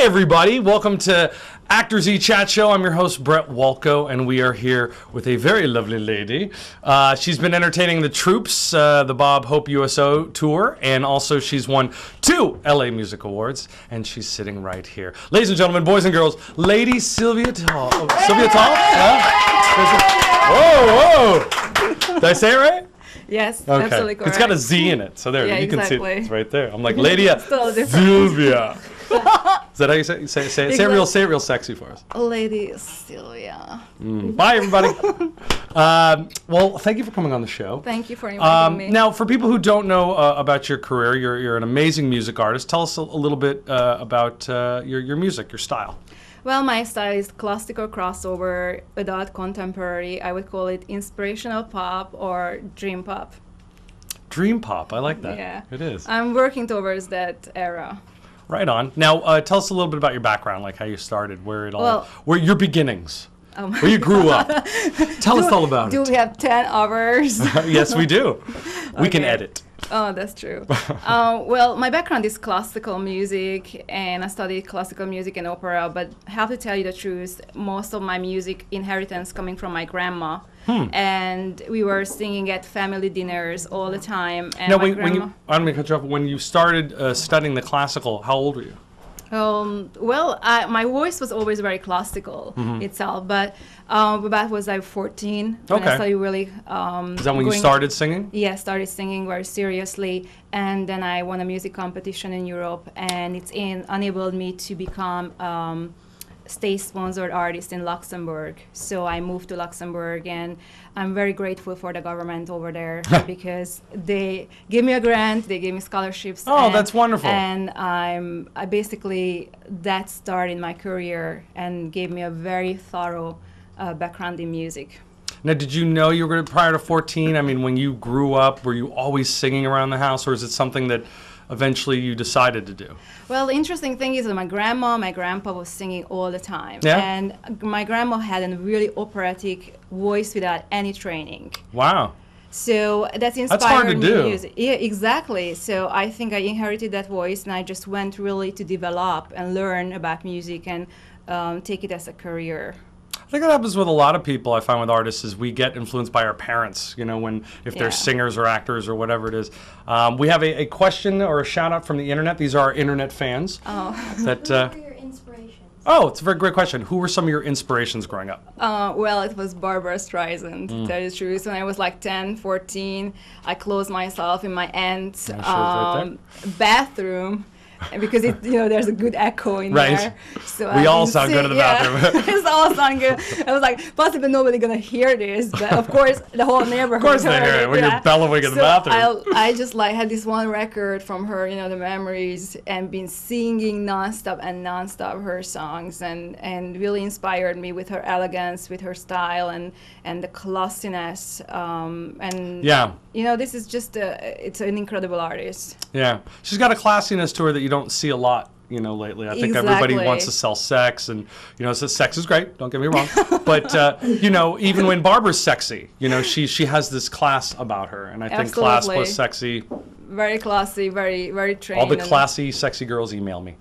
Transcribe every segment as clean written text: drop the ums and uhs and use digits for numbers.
everybody. Welcome to Actors E-Chat Show. I'm your host, Brett Walkow, and we are here with a very lovely lady. She's been entertaining the troops, the Bob Hope USO tour, and also she's won 2 LA Music Awards, and she's sitting right here. Ladies and gentlemen, boys and girls, Lady Szylvia Toth. Oh, Szylvia Toth? Whoa, whoa. Did I say it right? Yes, okay. Absolutely correct. It's got a Z in it, so there, yeah, you can exactly. see it. It's right there. I'm like, Lady Szylvia. Is that how you say it? Say it real sexy for us. Lady Szylvia. Bye, everybody. Well, thank you for coming on the show. Thank you for inviting me. Now, for people who don't know about your career, you're an amazing music artist. Tell us a little bit about your music, your style. Well, my style is classical crossover, adult contemporary. I would call it inspirational pop or dream pop. Dream pop, I like that. Yeah. It is. I'm working towards that era. Right on. Now, tell us a little bit about your background, like how you started, where your beginnings, where you grew up. Tell us all about it. Do we have 10 hours? Yes, we do. We can Okay. edit. Oh, that's true. Well, my background is classical music, and I studied classical music and opera, but I have to tell you the truth, most of my music inheritance coming from my grandma. And we were singing at family dinners all the time. And now, my I don't mean to cut you off, when you started studying the classical, how old were you? Well, my voice was always very classical itself, but that was like 14 when I started really. Is that when you started singing? Yeah, started singing very seriously, and then I won a music competition in Europe, and it's enabled me to become state-sponsored artist in Luxembourg. So I moved to Luxembourg, and I'm very grateful for the government over there because they gave me a grant, they gave me scholarships. Oh, that's wonderful. And I basically, that started my career and gave me a very thorough background in music. Now, did you know you were going to, prior to 14, I mean, when you grew up, were you always singing around the house, or is it something that eventually you decided to do? Well, the interesting thing is that my grandma, my grandpa was singing all the time. Yeah? And my grandma had a really operatic voice without any training. Wow. So that's inspired hard to me do. Music. Yeah, exactly. So I think I inherited that voice, and I just went really to develop and learn about music and take it as a career. I think that happens with a lot of people. I find with artists is we get influenced by our parents, you know, if they're singers or actors or whatever it is. We have a question or a shout out from the internet. These are our internet fans. Oh. Who were your inspirations? Oh, it's a very great question. Who were some of your inspirations growing up? Well, it was Barbara Streisand, to tell you the truth. When I was like 10, 14, I closed myself in my aunt's bathroom. Because there's a good echo in there. So we all sound good in the bathroom. It's all sound good. I was like, possibly nobody gonna hear this, but of course the whole neighborhood. Of course they hear it when you're bellowing in the bathroom. I just had this one record from her, the memories, and been singing nonstop her songs, and really inspired me with her elegance, with her style, and the classiness, this is just it's an incredible artist. Yeah, she's got a classiness to her that you don't see a lot, lately. I think everybody wants to sell sex, and sex is great. Don't get me wrong, but even when Barbara's sexy, she has this class about her, and I think class plus sexy. Very classy, very very trained. All the classy, sexy girls email me.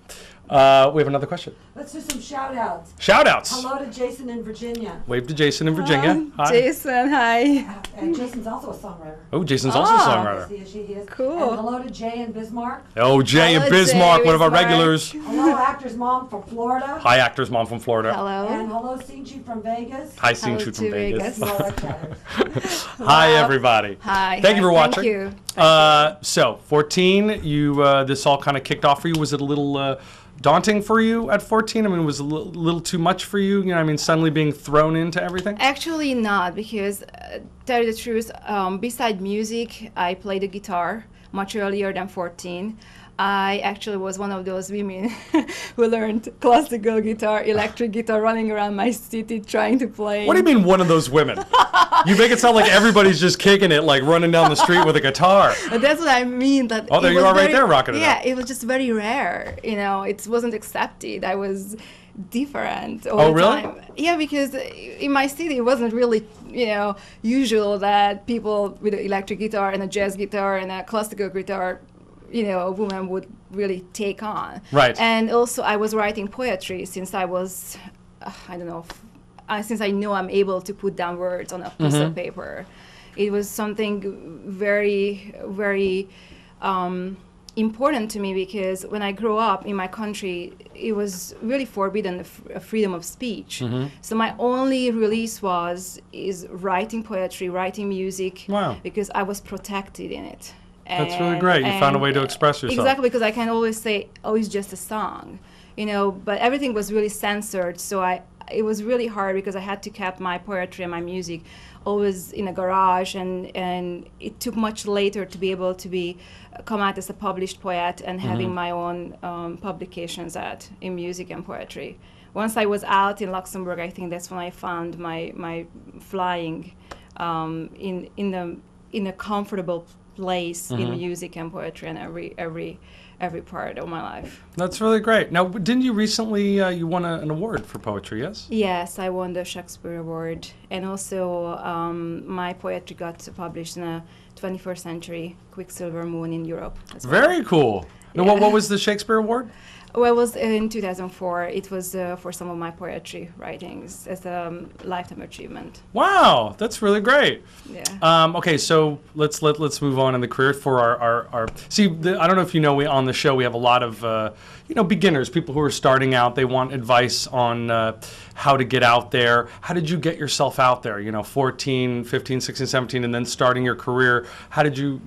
We have another question. Let's do some shout-outs. Shout-outs. Hello to Jason in Virginia. Wave to Jason in Virginia. Hi. Jason, hi. And Jason's also a songwriter. Oh, Jason's also a songwriter. Yes, he is. Cool. And hello to Jay in Bismarck. Oh, Jay in Bismarck, one of our regulars. Hello, actor's mom from Florida. Hi, actor's mom from Florida. Hello. And hello, Sinchi from Vegas. Hi, Sinchi from Vegas. Wow. Hi, everybody. Hi. Thank you for watching. Thank you. So, 14, this all kind of kicked off for you. Was it a little daunting for you at 14? I mean, was it a little too much for you? Suddenly being thrown into everything? Actually not, because tell you the truth, beside music, I played the guitar much earlier than 14. I actually was one of those women who learned classical guitar, electric guitar, running around my city trying to play. What do you mean, one of those women? You make it sound like everybody's just kicking it, like running down the street with a guitar. But that's what I mean. That there you are right there rocking it Yeah, out. it was just very rare. It wasn't accepted. I was different all Oh, the really? time. Yeah, because in my city, it wasn't really, usual that people with an electric guitar and a jazz guitar and a classical guitar a woman would really take on. Right. And also I was writing poetry since I was, since I knew I'm able to put down words on a piece of paper. It was something very, very important to me, because when I grew up in my country, it was really forbidden, freedom of speech. So my only release is writing poetry, writing music, Wow. because I was protected in it. That's really great. You found a way to express yourself. Exactly, because I can always say, oh, it's just a song, but everything was really censored. So it was really hard, because I had to keep my poetry and my music always in a garage, and it took much later to be able to come out as a published poet and having my own publications in music and poetry. Once I was out in Luxembourg, I think that's when I found my flying in a comfortable place in music and poetry and every part of my life. That's really great. Now, didn't you recently, you won an award for poetry, yes? Yes, I won the Shakespeare Award. And also my poetry got published in a 21st Century Quicksilver Moon in Europe as well. Very cool. Now, what was the Shakespeare Award? Well, it was in 2004. It was for some of my poetry writings as a lifetime achievement. Wow, that's really great. Yeah. Okay, so let's move on in the career for our see. I don't know if you know, on the show we have a lot of beginners, people who are starting out. They want advice on how to get out there. How did you get yourself out there? 14, 15, 16, 17, and then starting your career. How did you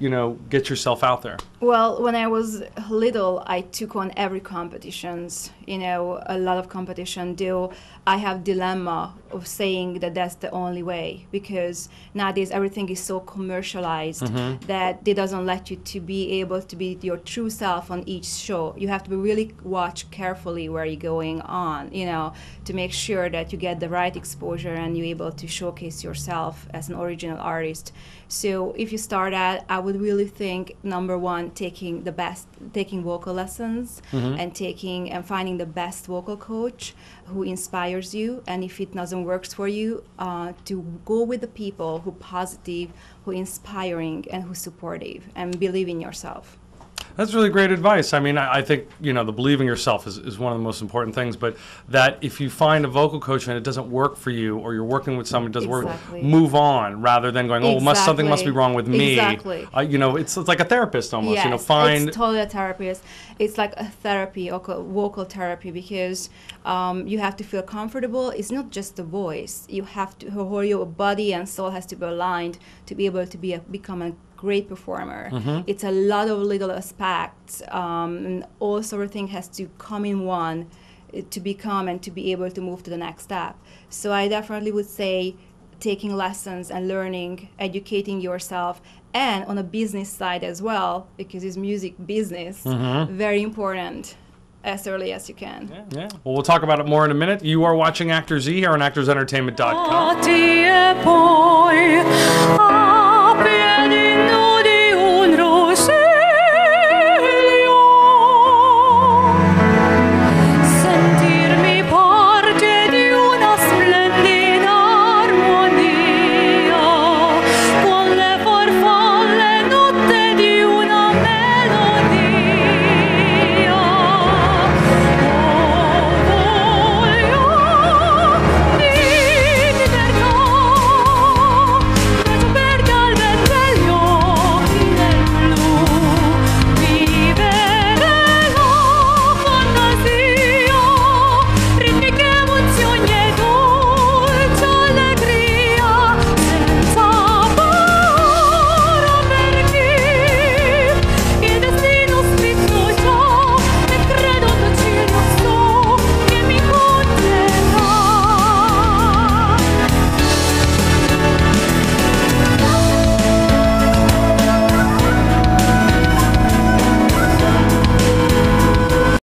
get yourself out there? Well, when I was little, I took on every competitions, a lot of competition, though I have dilemma of saying that that's the only way, because nowadays everything is so commercialized that it doesn't let you to be able to be your true self on each show. You have to really watch carefully where you're going on, to make sure that you get the right exposure and you're able to showcase yourself as an original artist. So if you start out, I would really think, number one, taking vocal lessons and finding the best vocal coach who inspires you. And if it doesn't work for you, to go with the people who positive, who inspiring, and who supportive, and believe in yourself. That's really great advice. I mean, I think, the believing yourself is one of the most important things, but that if you find a vocal coach and it doesn't work for you, or you're working with someone who doesn't work, move on, rather than going, something must be wrong with me. Exactly. It's like a therapist almost, yes, it's totally a therapist. It's like a therapy, or vocal therapy, because you have to feel comfortable. It's not just the voice. You have to, your body and soul has to be aligned to be able to become a great performer. It's a lot of little aspects, and all sort of thing has to come in one to become and to be able to move to the next step. So I definitely would say taking lessons and learning, educating yourself, and on a business side as well, because it's music business, very important, as early as you can. Yeah. Well, we'll talk about it more in a minute. You are watching Actor Z here on ActorsEntertainment.com.